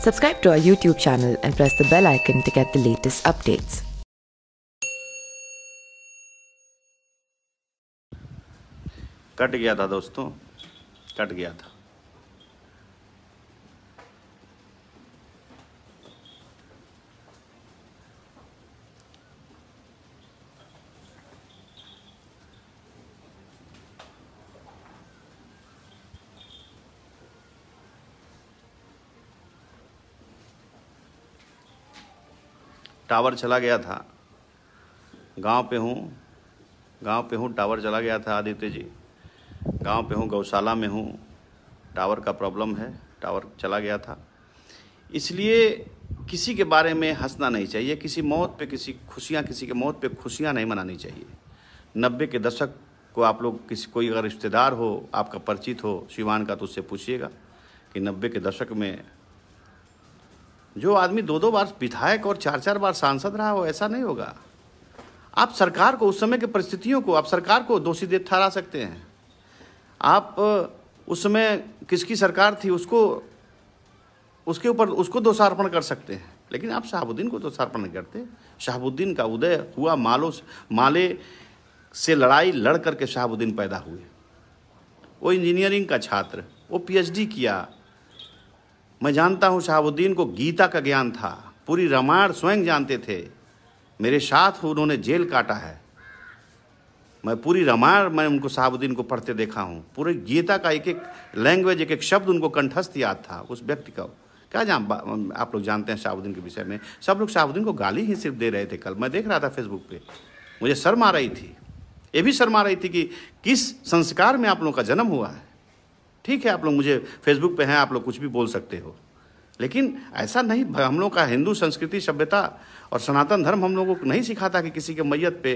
Subscribe to our YouTube channel and press the bell icon to get the latest updates. Cut गया था दोस्तों, cut गया था। Tower चला गया था, गांव पे हूँ, टावर चला गया था आदित्य जी, गांव पे हूँ, गौशाला में हूँ, टावर का प्रॉब्लम है, टावर चला गया था। इसलिए किसी के बारे में हंसना नहीं चाहिए, किसी के मौत पे खुशियाँ नहीं मनानी चाहिए। 90 के दशक को आप लोग कोई अगर रिश्तेदार हो, आपका परिचित हो शिवान का, तो उससे पूछिएगा कि 90 के दशक में जो आदमी 2-2 बार विधायक और 4-4 बार सांसद रहा हो, ऐसा नहीं होगा। आप सरकार को, उस समय की परिस्थितियों को, आप सरकार को दोषी ठहरा सकते हैं। आप उस समय किसकी सरकार थी उसके ऊपर उसको दोषारोपण कर सकते हैं, लेकिन आप शहाबुद्दीन को दोषारोपण नहीं करते। शहाबुद्दीन का उदय हुआ माले से लड़ाई लड़ करके शहाबुद्दीन पैदा हुए। वो इंजीनियरिंग का छात्र, वो PhD किया। मैं जानता हूँ शहाबुद्दीन को गीता का ज्ञान था, पूरी रामायण स्वयं जानते थे। मेरे साथ उन्होंने जेल काटा है। मैं पूरी रामायण उनको शहाबुद्दीन को पढ़ते देखा हूँ। पूरे गीता का एक लैंग्वेज, एक शब्द उनको कंठस्थ याद था उस व्यक्ति का। आप लोग जानते हैं शहाबुद्दीन के विषय में। सब लोग शहाबुद्दीन को गाली ही सिर्फ दे रहे थे। कल मैं देख रहा था फेसबुक पे, मुझे शर्म आ रही थी, ये भी शर्म आ रही थी कि किस संस्कार में आप लोगों का जन्म हुआ है। ठीक है, आप लोग मुझे फेसबुक पे हैं, आप लोग कुछ भी बोल सकते हो, लेकिन ऐसा नहीं। हम लोग का हिंदू संस्कृति, सभ्यता और सनातन धर्म हम लोगों को नहीं सिखाता कि किसी के मैयत पे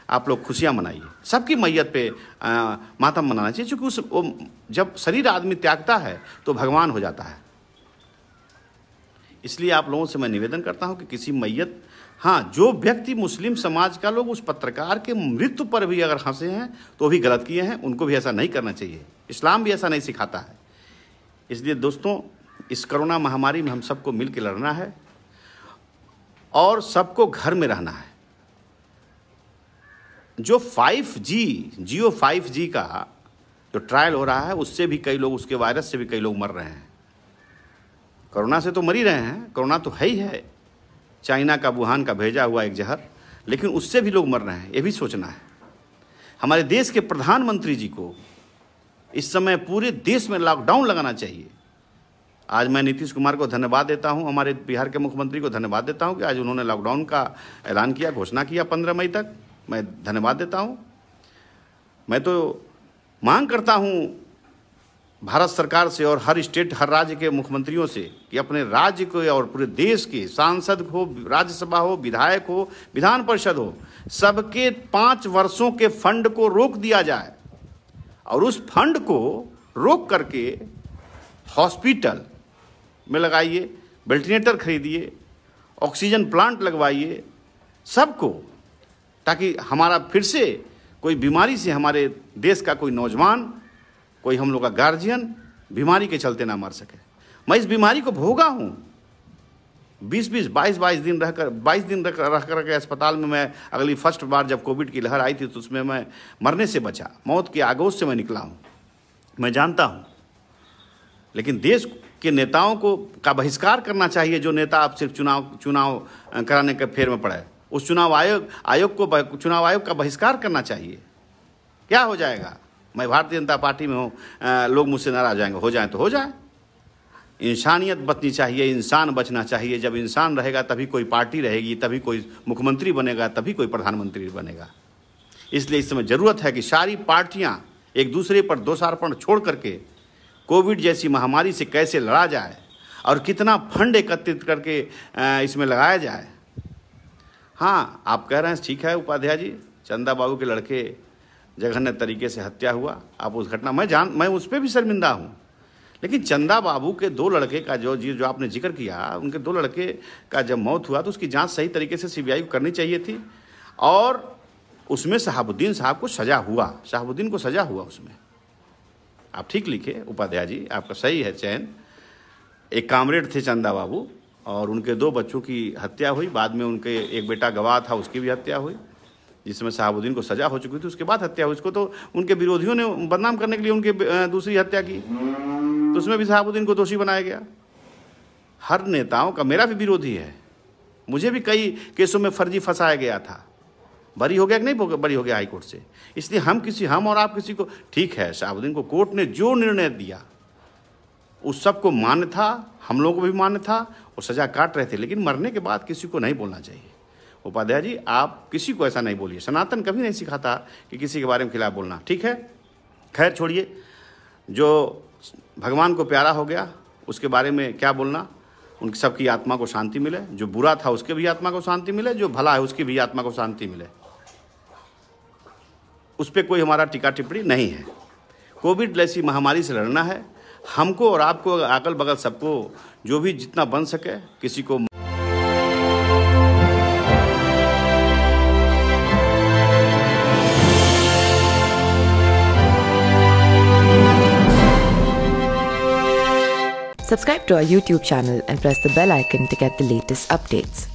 आप लोग खुशियां मनाइए। सबकी मैयत पे मातम मनाना चाहिए, क्योंकि जब शरीर आदमी त्यागता है तो भगवान हो जाता है। इसलिए आप लोगों से मैं निवेदन करता हूं कि किसी मैयत, हाँ, जो व्यक्ति मुस्लिम समाज का लोग उस पत्रकार के मृत्यु पर भी अगर हंसे हैं तो भी गलत किए हैं, उनको भी ऐसा नहीं करना चाहिए। इस्लाम भी ऐसा नहीं सिखाता है। इसलिए दोस्तों, इस कोरोना महामारी में हम सबको मिल के लड़ना है और सबको घर में रहना है। जो 5G, जियो 5G का जो ट्रायल हो रहा है, उससे भी कई लोग, उसके वायरस से भी कई लोग मर रहे हैं। कोरोना से तो मर ही रहे हैं, कोरोना तो है ही है, चाइना का, वुहान का भेजा हुआ एक जहर, लेकिन उससे भी लोग मर रहे हैं। ये भी सोचना है। हमारे देश के प्रधानमंत्री जी को इस समय पूरे देश में लॉकडाउन लगाना चाहिए। आज मैं नीतीश कुमार को धन्यवाद देता हूं, हमारे बिहार के मुख्यमंत्री को धन्यवाद देता हूं कि आज उन्होंने लॉकडाउन का ऐलान किया, घोषणा किया 15 मई तक। मैं धन्यवाद देता हूं। मैं तो मांग करता हूं भारत सरकार से और हर स्टेट, हर राज्य के मुख्यमंत्रियों से कि अपने राज्य को और पूरे देश के सांसद हो, राज्यसभा हो, विधायक हो, विधान परिषद हो, सबके 5 वर्षों के फंड को रोक दिया जाए और उस फंड को रोक करके हॉस्पिटल में लगाइए, वेंटिलेटर खरीदिए, ऑक्सीजन प्लांट लगवाइए सबको, ताकि हमारा फिर से कोई बीमारी से हमारे देश का कोई नौजवान, कोई हम लोग का गार्जियन बीमारी के चलते ना मर सके। मैं इस बीमारी को भोगा हूँ। 20-20, 22-22 दिन रह कर अस्पताल में। मैं अगली फर्स्ट बार जब कोविड की लहर आई थी तो उसमें मैं मरने से बचा, मौत के आगोश से मैं निकला हूँ, मैं जानता हूँ। लेकिन देश के नेताओं का बहिष्कार करना चाहिए। जो नेता आप सिर्फ चुनाव कराने के फेर में पड़े, उस चुनाव आयोग का बहिष्कार करना चाहिए। क्या हो जाएगा? मैं भारतीय जनता पार्टी में हूँ, लोग मुझसे नाराज जाएंगे, हो जाए तो हो जाए। इंसानियत बचनी चाहिए, इंसान बचना चाहिए। जब इंसान रहेगा तभी कोई पार्टी रहेगी, तभी कोई मुख्यमंत्री बनेगा, तभी कोई प्रधानमंत्री बनेगा। इसलिए इस समय ज़रूरत है कि सारी पार्टियां एक दूसरे पर दोषारोपण छोड़ करके कोविड जैसी महामारी से कैसे लड़ा जाए और कितना फंड एकत्रित करके इसमें लगाया जाए। हाँ, आप कह रहे हैं, ठीक है उपाध्याय जी, चंदा बाबू के लड़के जघन्य तरीके से हत्या हुआ। आप उस घटना मैं उस पर भी शर्मिंदा हूँ, लेकिन चंदा बाबू के 2 लड़के का जो आपने जिक्र किया, उनके 2 लड़के का जब मौत हुआ तो उसकी जांच सही तरीके से CBI को करनी चाहिए थी और उसमें शहाबुद्दीन साहब को सजा हुआ, शहाबुद्दीन को सजा हुआ उसमें। आप ठीक लिखे उपाध्याय जी, आपका सही है चयन। एक कामरेड थे चंदा बाबू, और उनके 2 बच्चों की हत्या हुई। बाद में उनके एक बेटा गवाह था, उसकी भी हत्या हुई, जिसमें शहाबुद्दीन को सजा हो चुकी थी, उसके बाद हत्या हुई। उसको तो उनके विरोधियों ने बदनाम करने के लिए उनके दूसरी हत्या की, तो उसमें भी शहाबुद्दीन को दोषी बनाया गया। हर नेताओं का, मेरा भी विरोधी है, मुझे भी कई केसों में फर्जी फंसाया गया था। बरी हो गया कि नहीं बरी हो गया हाई कोर्ट से। इसलिए हम और आप किसी को, ठीक है, शहाबुद्दीन को कोर्ट ने जो निर्णय दिया उस सब को मान्य था, हम लोगों को भी मान्य था, और सजा काट रहे थे। लेकिन मरने के बाद किसी को नहीं बोलना चाहिए। उपाध्याय जी, आप किसी को ऐसा नहीं बोलिए। सनातन कभी नहीं सिखाता कि किसी के बारे में खिलाफ बोलना, ठीक है। खैर छोड़िए, जो भगवान को प्यारा हो गया उसके बारे में क्या बोलना। उन सबकी आत्मा को शांति मिले, जो बुरा था उसके भी आत्मा को शांति मिले, जो भला है उसकी भी आत्मा को शांति मिले। उस पर कोई हमारा टीका टिप्पणी नहीं है। कोविड जैसी महामारी से लड़ना है हमको और आपको, अगल बगल सबको, जो भी जितना बन सके किसी को। Subscribe to our YouTube channel and press the bell icon to get the latest updates.